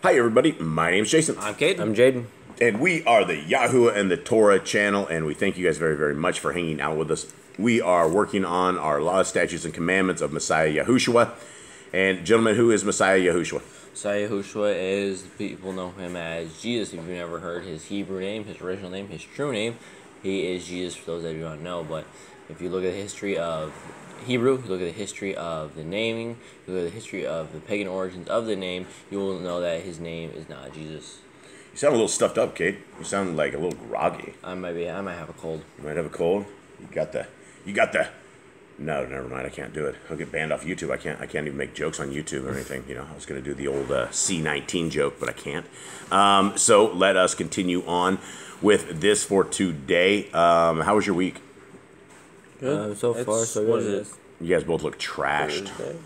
Hi everybody, my name's Jason. I'm Kate. I'm Jaden. And we are the Yahuwah and the Torah channel, and we thank you guys very, very much for hanging out with us. We are working on our laws, statutes, and commandments of Messiah Yahushua. And gentlemen, who is Messiah Yahushua? Messiah Yahushua is, people know him as Jesus. If you've never heard his Hebrew name, his original name, his true name, he is Jesus for those that do not know. But if you look at the history of Hebrew, you look at the history of the naming, you look at the history of the pagan origins of the name, you will know that his name is not Jesus. You sound a little stuffed up, Kate. You sound like a little groggy. I might have a cold. You might have a cold? You got the... No, never mind. I can't do it. I'll get banned off YouTube. I can't even make jokes on YouTube or anything. You know, I was going to do the old C19 joke, but I can't. So let us continue on with this for today. How was your week? Good. So far, so good. You guys both look trashed. Thursday.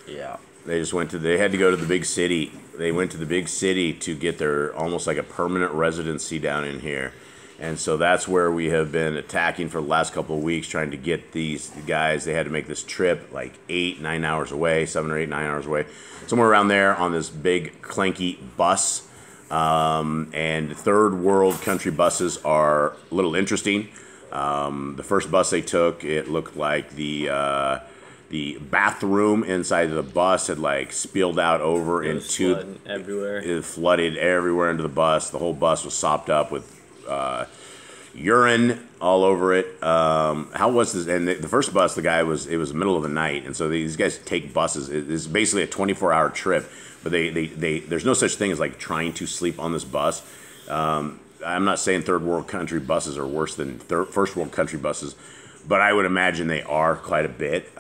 Yeah. They had to go to the big city. They went to the big city to get their almost like a permanent residency down in here. And so that's where we have been attacking for the last couple of weeks, trying to get these guys. They had to make this trip like 8-9 hours away, 7 or 8, 9 hours away, somewhere around there on this big clanky bus. And third world country buses are a little interesting. The first bus they took, it looked like the bathroom inside of the bus had like spilled out over into everywhere. It flooded everywhere into the bus. The whole bus was sopped up with urine all over it. How was this? And the first bus, it was the middle of the night, and so these guys take buses. It's basically a 24-hour trip, but there's no such thing as like trying to sleep on this bus. I'm not saying third world country buses are worse than first world country buses, but I would imagine they are quite a bit.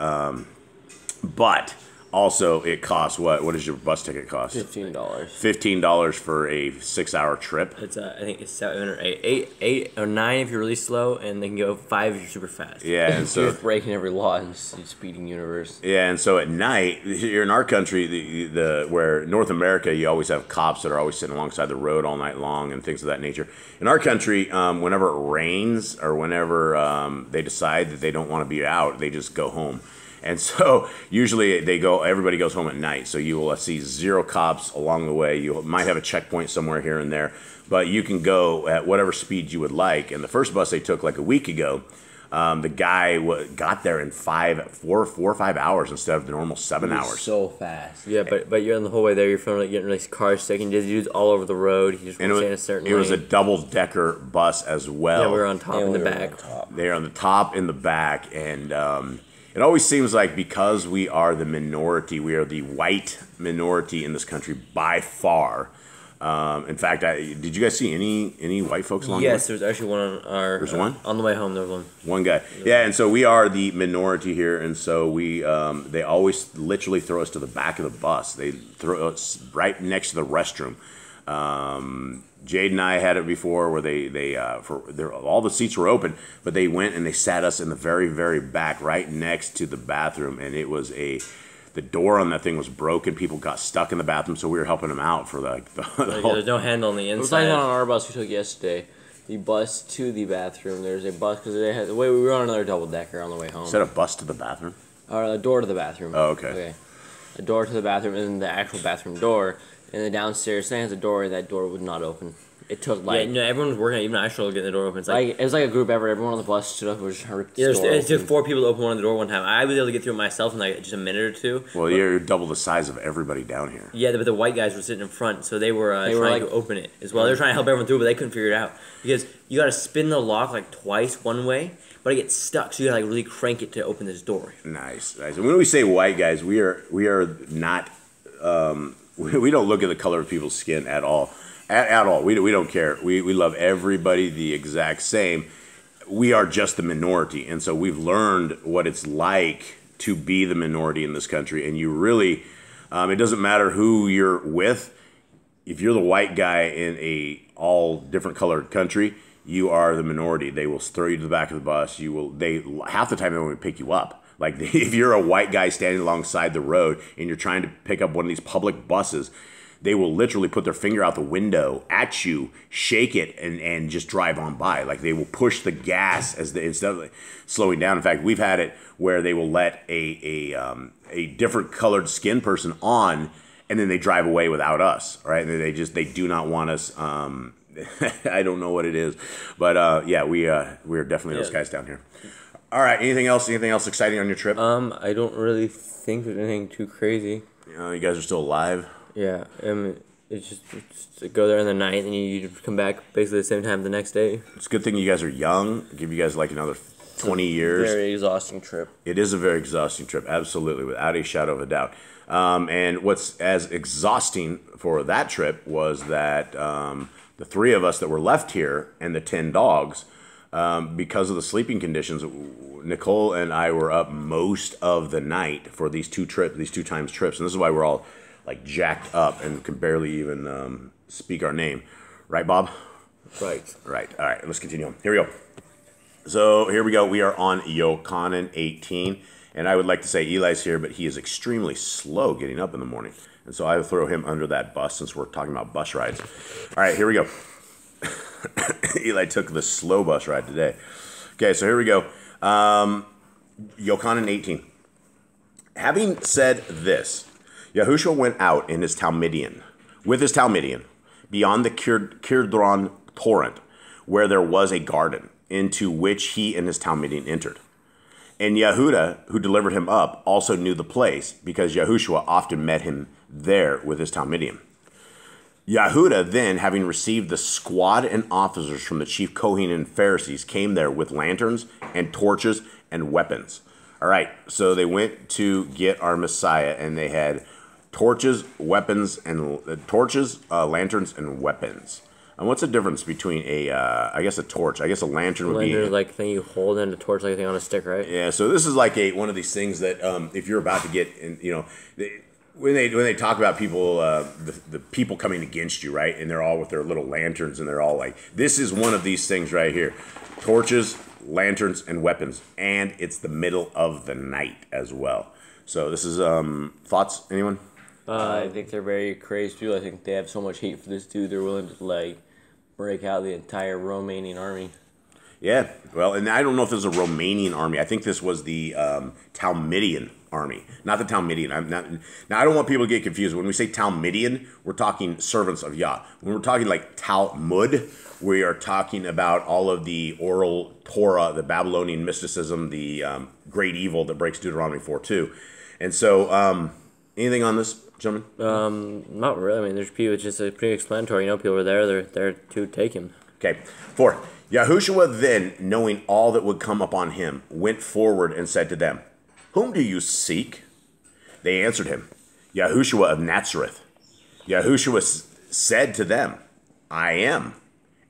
But also, it costs what? What does your bus ticket cost? $15. $15 for a 6-hour trip. It's I think it's 7 or 8 or 9 if you're really slow, and they can go 5 if you're super fast. Yeah, and so you're breaking every law in the speeding universe. Yeah, and so at night, here in our country, where North America, you always have cops that are always sitting alongside the road all night long and things of that nature. In our country, whenever it rains or whenever they decide that they don't want to be out, they just go home. And so usually everybody goes home at night. So you will see 0 cops along the way. You might have a checkpoint somewhere here and there, but you can go at whatever speed you would like. And the first bus they took like a week ago, the guy got there in 4 or 5 hours instead of the normal 7 hours. So fast. Yeah, but you're on the whole way there. You're feeling like getting really car sick, and dudes all over the road. You just want to stay in a certain lane. It was a double-decker bus as well. Yeah, we were on top and the back. They're on the top and the back, and it always seems like because we are the minority, we are the white minority in this country by far. In fact, did you guys see any white folks along the way? Yes, there's actually one on our... There's one? On the way home, there was one. One guy. Yeah, and so we are the minority here, and so they always literally throw us to the back of the bus. They throw us right next to the restroom. Jade and I had it before where all the seats were open, but they went and they sat us in the very, very back right next to the bathroom, and it was the door on that thing was broken. People got stuck in the bathroom, so we were helping them out for the whole... There's no handle on the inside. It was like on our bus we took yesterday. The bus to the bathroom. There's a bus because we were on another double-decker on the way home. Is that a bus to the bathroom? Or a door to the bathroom. Oh, okay. A door to the bathroom and the actual bathroom door. And the downstairs thing has a door, and that door would not open. It took everyone was working on it. Even I struggled getting the door open. It was like a group effort. Everyone on the bus stood up and was just trying to rip the door It took 4 people to open one of the door one time. I was able to get through it myself in like just a minute or 2. Well, you're double the size of everybody down here. Yeah, but the white guys were sitting in front, so they were trying to open it as well. They were trying to help everyone through, but they couldn't figure it out because you got to spin the lock like twice one way, but it gets stuck. So you got to like really crank it to open this door. Nice. And when we say white guys, we are not. We don't look at the color of people's skin at all. At all. We don't care. We love everybody the exact same. We are just the minority. And so we've learned what it's like to be the minority in this country. And you really, it doesn't matter who you're with. If you're the white guy in a all different colored country, you are the minority. They will throw you to the back of the bus. Half the time they won't pick you up. Like if you're a white guy standing alongside the road and you're trying to pick up one of these public buses, they will literally put their finger out the window at you, shake it, and just drive on by. Like they will push the gas instead of slowing down. In fact, we've had it where they will let a different colored skin person on and then they drive away without us, right? And they do not want us. I don't know what it is, but yeah, we're definitely those guys down here. All right, anything else? Anything else exciting on your trip? I don't really think there's anything too crazy. You guys are still alive. Yeah, it's just to go there in the night and you come back basically the same time the next day. It's a good thing you guys are young. Give you guys like another 20 years. Very exhausting trip. It is a very exhausting trip, absolutely, without a shadow of a doubt. And what's as exhausting for that trip was that the 3 of us that were left here and the 10 dogs, because of the sleeping conditions, Nicole and I were up most of the night for these 2 times trips. And this is why we're all like jacked up and can barely even speak our name. Right, Bob? Right. Right. All right, let's continue on. Here we go. So here we go. We are on Yochanan 18. And I would like to say Eli's here, but he is extremely slow getting up in the morning. And so I would throw him under that bus since we're talking about bus rides. All right, here we go. Eli took the slow bus ride today. Okay, so here we go. Yochanan 18. Having said this, Yahushua went out in his Talmudian, beyond the Kidron torrent, where there was a garden, into which he and his Talmudian entered. And Yehuda, who delivered him up, also knew the place, because Yahushua often met him there with his Talmudian. Yehuda then, having received the squad and officers from the chief Kohen and Pharisees, came there with lanterns and torches and weapons. All right, so they went to get our Messiah, and they had torches, lanterns, and weapons. And what's the difference between I guess a torch? I guess a lantern would be like thing you hold and a torch like a thing on a stick, right? Yeah. So this is like one of these things that if you're about to get, when they talk about people, the people coming against you, right? And they're all with their little lanterns, and they're all like, this is one of these things right here: torches, lanterns, and weapons. And it's the middle of the night as well. So this is thoughts. Anyone? I think they're very crazy people. I think they have so much hate for this dude. They're willing to like break out the entire Romanian army. Yeah, well, and I don't know if this is a Romanian army. I think this was the Talmudian army, not the Talmudian. Now, I don't want people to get confused. When we say Talmudian, we're talking servants of Yah. When we're talking like Talmud, we are talking about all of the oral Torah, the Babylonian mysticism, the great evil that breaks Deuteronomy 4:2. And so, anything on this, gentlemen? Not really. I mean, there's people. It's just pretty explanatory. People were there. They're there to take him. Okay. 4. Yahushua then, knowing all that would come upon him, went forward and said to them, "Whom do you seek?" They answered him, "Yahushua of Nazareth." Yahushua said to them, "I am."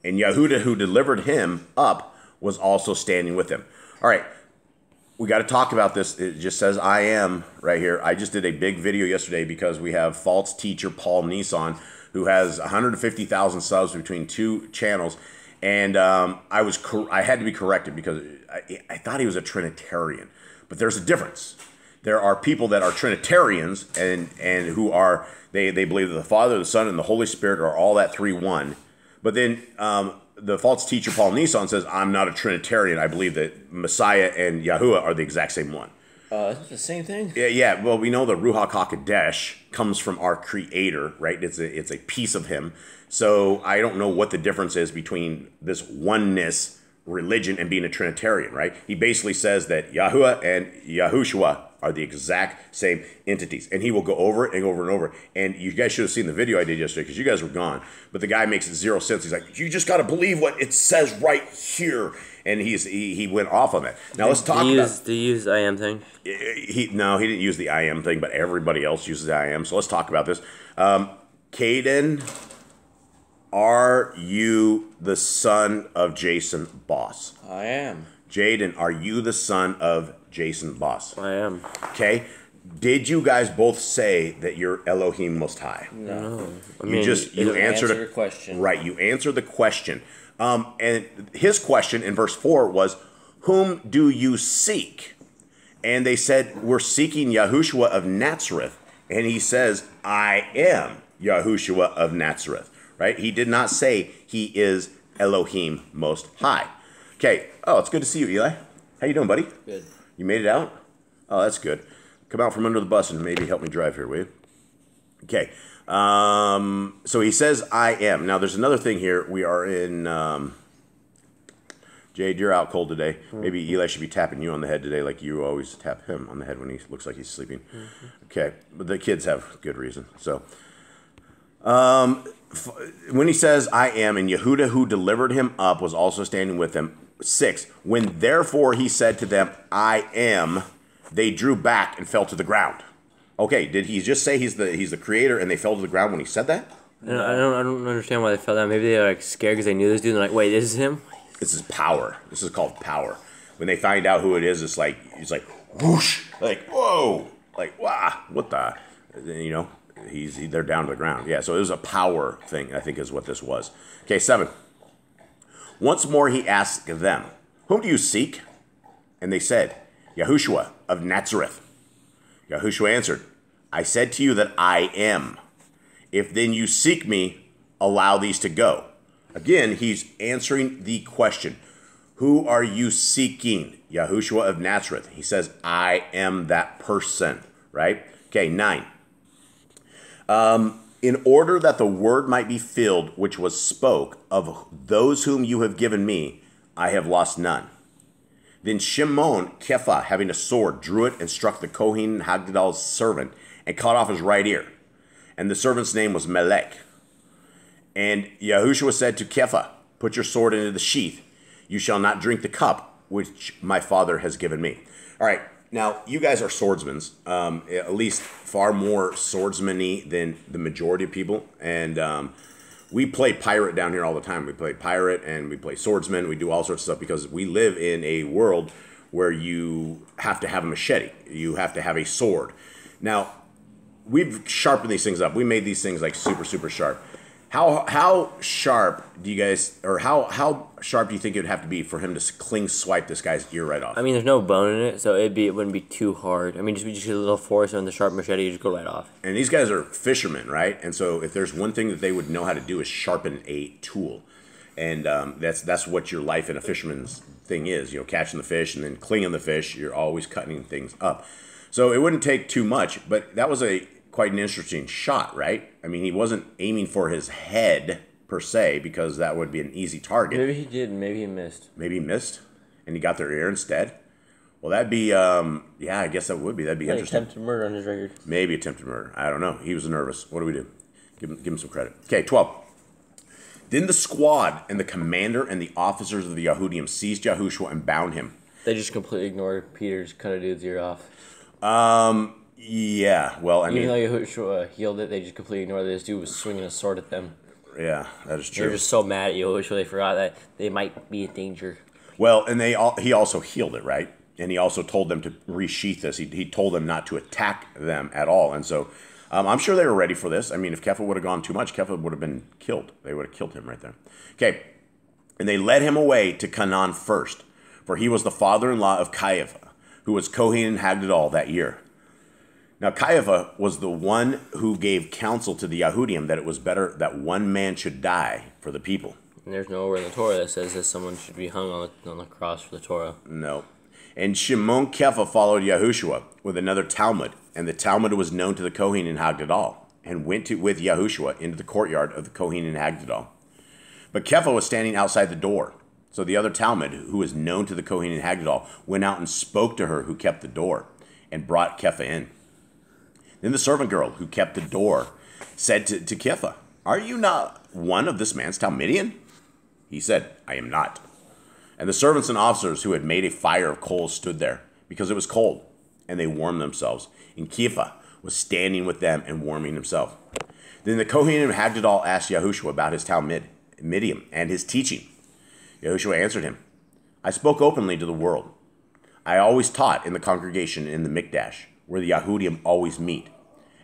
And Yehuda, who delivered him up, was also standing with him. All right. We got to talk about this. It just says "I am" right here. I just did a big video yesterday because we have false teacher Paul Nissan, who has 150,000 subs between 2 channels. And I had to be corrected because I thought he was a Trinitarian. But there's a difference. There are people that are Trinitarians and who are, they believe that the Father, the Son, and the Holy Spirit are all that 3 one. But then the false teacher Paul Nissan says, I'm not a Trinitarian. I believe that Messiah and Yahuwah are the exact same one. It's the same thing? Yeah. Well, we know the Ruach HaKodesh comes from our Creator, right? It's a piece of Him. So I don't know what the difference is between this oneness religion and being a Trinitarian, right? He basically says that Yahuwah and Yahushua are the exact same entities. And he will go over it and over and over. And you guys should have seen the video I did yesterday because you guys were gone. But the guy makes it 0 sense. He's like, you just got to believe what it says right here. And he went off on that. Now let's talk about... Did he use the I am thing? No, he didn't use the I am thing, but everybody else uses the I am. So let's talk about this. Caden, are you the son of Jason Boss? I am. Jaden, are you the son of Jason Boss? I am. Okay. Did you guys both say that you're Elohim Most High? No. You answered your question. Right. You answered the question. And his question in verse 4 was, whom do you seek? And they said, we're seeking Yahushua of Nazareth. And he says, I am Yahushua of Nazareth. Right? He did not say he is Elohim Most High. Okay. Oh, it's good to see you, Eli. How you doing, buddy? Good. You made it out? Oh, that's good. Come out from under the bus and maybe help me drive here, will you? Okay. So he says, I am. Now, there's another thing here. We are in... Jade, you're out cold today. Maybe Eli should be tapping you on the head today like you always tap him on the head when he looks like he's sleeping. Okay. But the kids have good reason. So... when he says, I am, and Yehuda who delivered him up was also standing with him. 6, when therefore he said to them, I am, they drew back and fell to the ground. Okay, did he just say he's the creator and they fell to the ground when he said that? No. I don't understand why they fell down. Maybe they were like scared because they knew this dude. And they're like, wait, this is him? This is power. This is called power. When they find out who it is, it's like whoosh, like whoa, like wow, what the, you know. They're down to the ground. Yeah, so it was a power thing, I think is what this was. Okay, 7. Once more he asked them, whom do you seek? And they said, Yahushua of Nazareth. Yahushua answered, I said to you that I am. If then you seek me, allow these to go. Again, he's answering the question. Who are you seeking? Yahushua of Nazareth. He says, I am that person, right? Okay, 9. In order that the word might be filled, which was spoke, of those whom you have given me, I have lost none. Then Shimon, Kepha, having a sword, drew it and struck the Kohen Hagdal's servant and cut off his right ear. And the servant's name was Melech. And Yahushua said to Kepha, put your sword into the sheath. You shall not drink the cup which my father has given me. All right. Now, you guys are swordsmen, at least far more swordsman-y than the majority of people. And we play pirate down here all the time. We play pirate and we play swordsman. We do all sorts of stuff because we live in a world where you have to have a machete. You have to have a sword. Now, we've sharpened these things up. We made these things like super, super sharp. How sharp do you guys, or how sharp do you think it would have to be for him to clean swipe this guy's ear right off? I mean, there's no bone in it, so it wouldn't be too hard. I mean, just a little force on the sharp machete, you just go right off. And these guys are fishermen, right? And so if there's one thing that they would know how to do is sharpen a tool. And that's what your life in a fisherman's thing is, you know, catching the fish and then cleaning the fish. You're always cutting things up. So it wouldn't take too much, but that was quite an interesting shot, right? I mean, he wasn't aiming for his head per se because that would be an easy target. Maybe he did, maybe he missed. Maybe he missed, and he got their ear instead. Well, that'd be, yeah, I guess that would be. That'd be interesting. Attempted murder on his record. Maybe attempted murder. I don't know. He was nervous. What do we do? Give him some credit. Okay, 12. Then the squad and the commander and the officers of the Yahudim seized Yahushua and bound him. They just completely ignored Peter's cut a dude's ear off. Yeah, well, I mean... Even though Yahushua healed it, they just completely ignored that this dude was swinging a sword at them. Yeah, that is true. They were just so mad at Yahushua, they forgot that they might be in danger. Well, and he also healed it, right? And he also told them to resheath this. He told them not to attack them at all. And so I'm sure they were ready for this. I mean, if Kepha would have gone too much, Kepha would have been killed. They would have killed him right there. Okay, and they led him away to Canaan first, for he was the father-in-law of Caiaphas, who was Kohen Hagdal that year. Now, Caiaphas was the one who gave counsel to the Yahudim that it was better that one man should die for the people. And there's nowhere in the Torah that says that someone should be hung on the cross for the Torah. No. And Shimon Kepha followed Yahushua with another Talmud, and the Talmud was known to the Kohen in Hagdal, and went with Yahushua into the courtyard of the Kohen in Hagdal. But Kepha was standing outside the door. So the other Talmud, who was known to the Kohen in Hagdal, went out and spoke to her who kept the door, and brought Kepha in. Then the servant girl who kept the door said to Kepha, "Are you not one of this man's Talmudian?" He said, "I am not." And the servants and officers who had made a fire of coals stood there, because it was cold, and they warmed themselves. And Kepha was standing with them and warming himself. Then the Kohen of Hagdal asked Yahushua about his Talmudim and his teaching. Yahushua answered him, "I spoke openly to the world. I always taught in the congregation in the Mikdash, where the Yahudim always meet.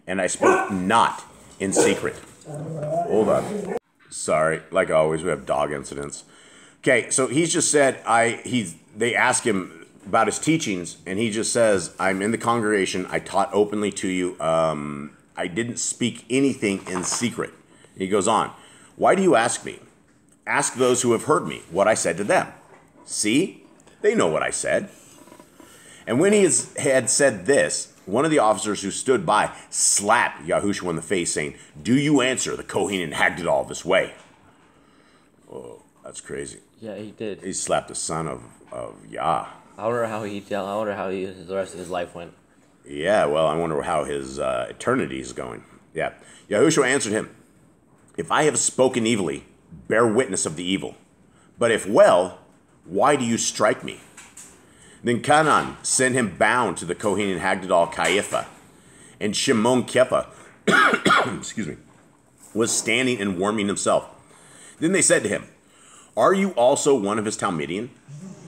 And I spoke not in secret." Hold on. Sorry, like always, we have dog incidents. Okay, so he's just said, they ask him about his teachings, and he just says, "I'm in the congregation, I taught openly to you, I didn't speak anything in secret." And he goes on, "Why do you ask me? Ask those who have heard me what I said to them. See, they know what I said." And when he had said this, one of the officers who stood by slapped Yahushua in the face, saying, "Do you answer the Kohen and Hagdadal this way?" Oh, that's crazy. Yeah, he did. He slapped the son of Yah. I wonder how the rest of his life went. Yeah, well, I wonder how his eternity is going. Yeah. Yahushua answered him, "If I have spoken evilly, bear witness of the evil. But if well, why do you strike me?" Then Canaan sent him bound to the Kohen and Hagdadal Caiaphas, and Shimon Kepha, excuse me, was standing and warming himself. Then they said to him, "Are you also one of his Talmudian?"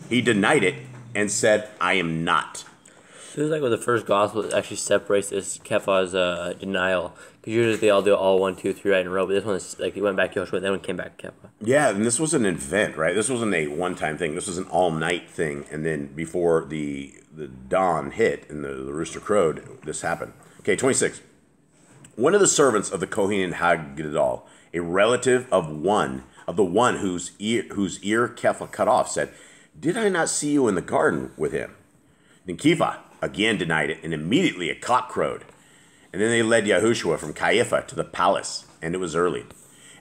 He denied it and said, "I am not." It was like with the first gospel, it actually separates this Kephah's denial. Because usually they all do all 1, 2, 3 right in a row. But this one is like he went back to Yahushua, then came back to Kephah. Yeah, and this was an event, right? This wasn't a one-time thing. This was an all-night thing. And then before the dawn hit and the rooster crowed, this happened. Okay, 26. One of the servants of the Kohen and Hagdadal, a relative of the one whose ear Kephah cut off, said, "Did I not see you in the garden with him?" Then Kephah again denied it, and immediately a cock crowed. And then they led Yahushua from Caiaphas to the palace, and it was early.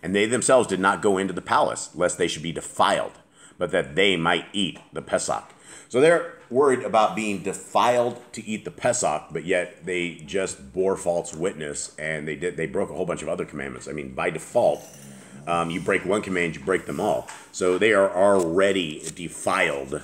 And they themselves did not go into the palace, lest they should be defiled, but that they might eat the Pesach. So they're worried about being defiled to eat the Pesach, but yet they just bore false witness, and they broke a whole bunch of other commandments. I mean, by default, you break one command, you break them all. So they are already defiled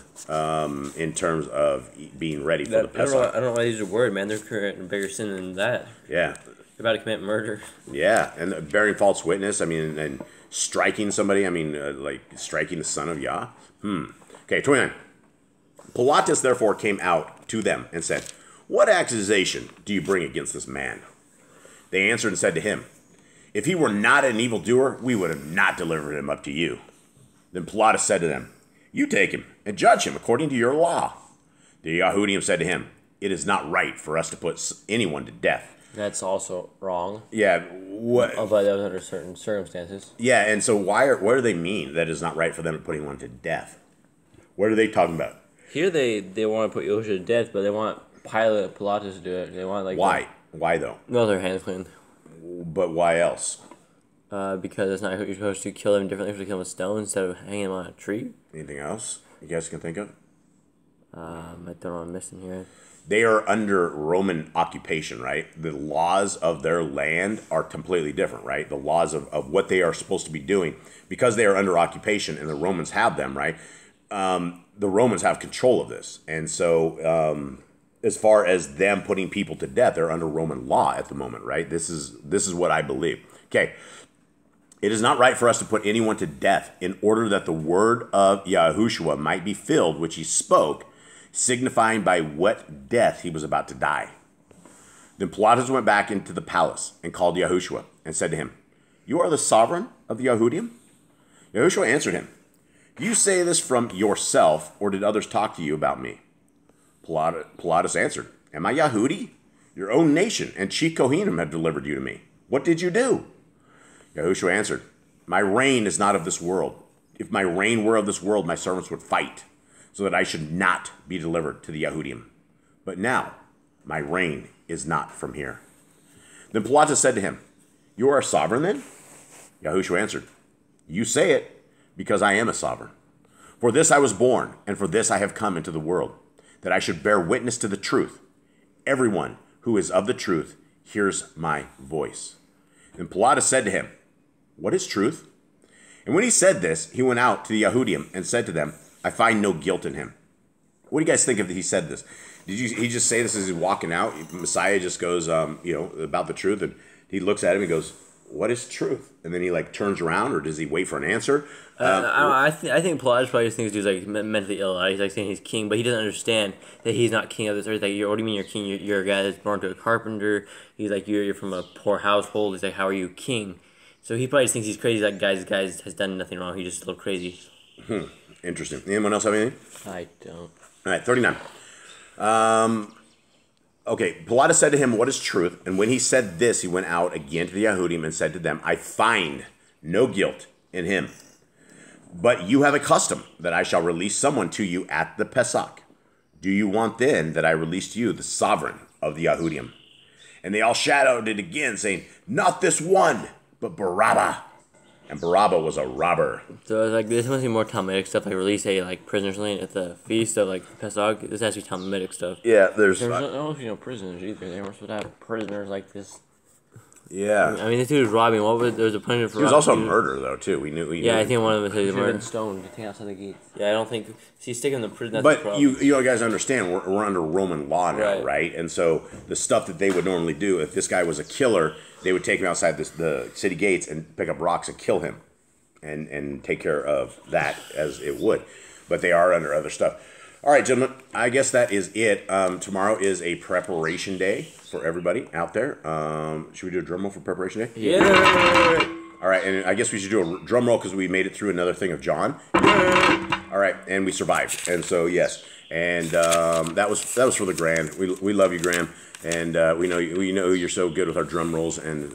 in terms of being ready for the Pesach. I don't know why these are worried, man. They're committing a bigger sin than that. Yeah. They're about to commit murder. Yeah, and bearing false witness, I mean, and striking somebody, I mean, like striking the son of Yah. Okay, 29. Pilatus therefore came out to them and said, "What accusation do you bring against this man?" They answered and said to him, "If he were not an evildoer, we would have not delivered him up to you." Then Pilatus said to them, "You take him and judge him according to your law." The Yahudim said to him, "It is not right for us to put anyone to death." That's also wrong. Yeah, what? But that was under certain circumstances. Yeah, and so what do they mean that it's not right for them to put anyone to death? What are they talking about? Here they want to put Yahushua to death, but they want Pilatus to do it. They want why? Why though? No, their hands clean. But why else? Because it's not you're supposed to kill him differently. You're supposed to kill him with stones instead of hanging him on a tree. Anything else you guys can think of? I don't know what I'm missing here. They are under Roman occupation, right? The laws of their land are completely different, right? The laws of what they are supposed to be doing, because they are under occupation and the Romans have them, right? The Romans have control of this. And so as far as them putting people to death, they're under Roman law at the moment, right? This is what I believe. Okay. It is not right for us to put anyone to death in order that the word of Yahushua might be filled, which he spoke, signifying by what death he was about to die. Then Pilatus went back into the palace and called Yahushua and said to him, "You are the sovereign of the Yahudim?" Yahushua answered him, "Do you say this from yourself, or did others talk to you about me?" Pilatus answered, "Am I Yahudi? Your own nation and chief Kohanim have delivered you to me. What did you do?" Yahushua answered, "My reign is not of this world. If my reign were of this world, my servants would fight, so that I should not be delivered to the Yahudim. But now, my reign is not from here." Then Pilatus said to him, "You are a sovereign then?" Yahushua answered, "You say it, because I am a sovereign. For this I was born, and for this I have come into the world, that I should bear witness to the truth. Everyone who is of the truth hears my voice." Then Pilatus said to him, "What is truth?" And when he said this, he went out to the Yahudim and said to them, "I find no guilt in him." What do you guys think of that he said this? Did he just say this as he's walking out? Messiah just goes, about the truth, and he looks at him and goes, "What is truth?" And then he turns around, or does he wait for an answer? I think Pilatus probably just thinks dude's mentally ill. He's saying he's king, but he doesn't understand that he's not king of this earth. What do you mean you're king? You're a guy that's born to a carpenter. He's you're from a poor household. He's how are you king? So he probably just thinks he's crazy. Guys has done nothing wrong. He's just a little crazy. Interesting. Anyone else have anything? I don't. All right, 39. Okay, Pilatus said to him, "What is truth?" And when he said this, he went out again to the Yahudim and said to them, "I find no guilt in him. But you have a custom that I shall release someone to you at the Pesach. Do you want then that I release to you the sovereign of the Yahudim. And they all shouted it again, saying, "Not this one, but Barabbas." And Barabbas was a robber. So like this must be more Talmudic stuff, like release a like prisoners lane at the feast of like Pesach. This has to be Talmudic stuff. Yeah, there's. I don't know if you know prisoners either. They weren't supposed to have prisoners like this. Yeah. I mean, this dude was robbing. What was there was a punishment for? He was robbing, also a dude. murder, though, too. We knew. Yeah, I think one of them said He he should have been murdered. stoned. Get taken outside the gates. Yeah, I don't think he's sticking in the prison. That's the But problem. you guys understand, we're under Roman law now, right? And so the stuff that they would normally do, if this guy was a killer, they would take him outside the city gates and pick up rocks and kill him, and take care of that as it would. But they are under other stuff. All right, gentlemen, I guess that is it. Tomorrow is a preparation day for everybody out there. Should we do a drum roll for preparation day? Yeah. All right, and I guess we should do a drum roll because we made it through another thing of John. All right, and we survived, and so yes, and that was for the Grand. We love you, Graham, and we know you're so good with our drum rolls, and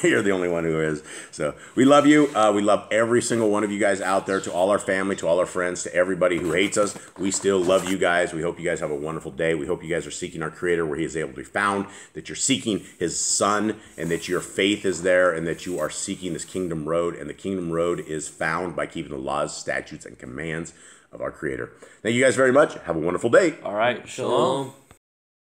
you're the only one who is. So we love you. We love every single one of you guys out there. To all our family, to all our friends, to everybody who hates us, we still love you guys. We hope you guys have a wonderful day. We hope you guys are seeking our Creator where He is able to be found. That you're seeking His Son, and that your faith is there, and that you are seeking this kingdom road. And the kingdom road is found by keeping the laws, statutes, and commands of our Creator. Thank you guys very much. Have a wonderful day. All right. Shalom.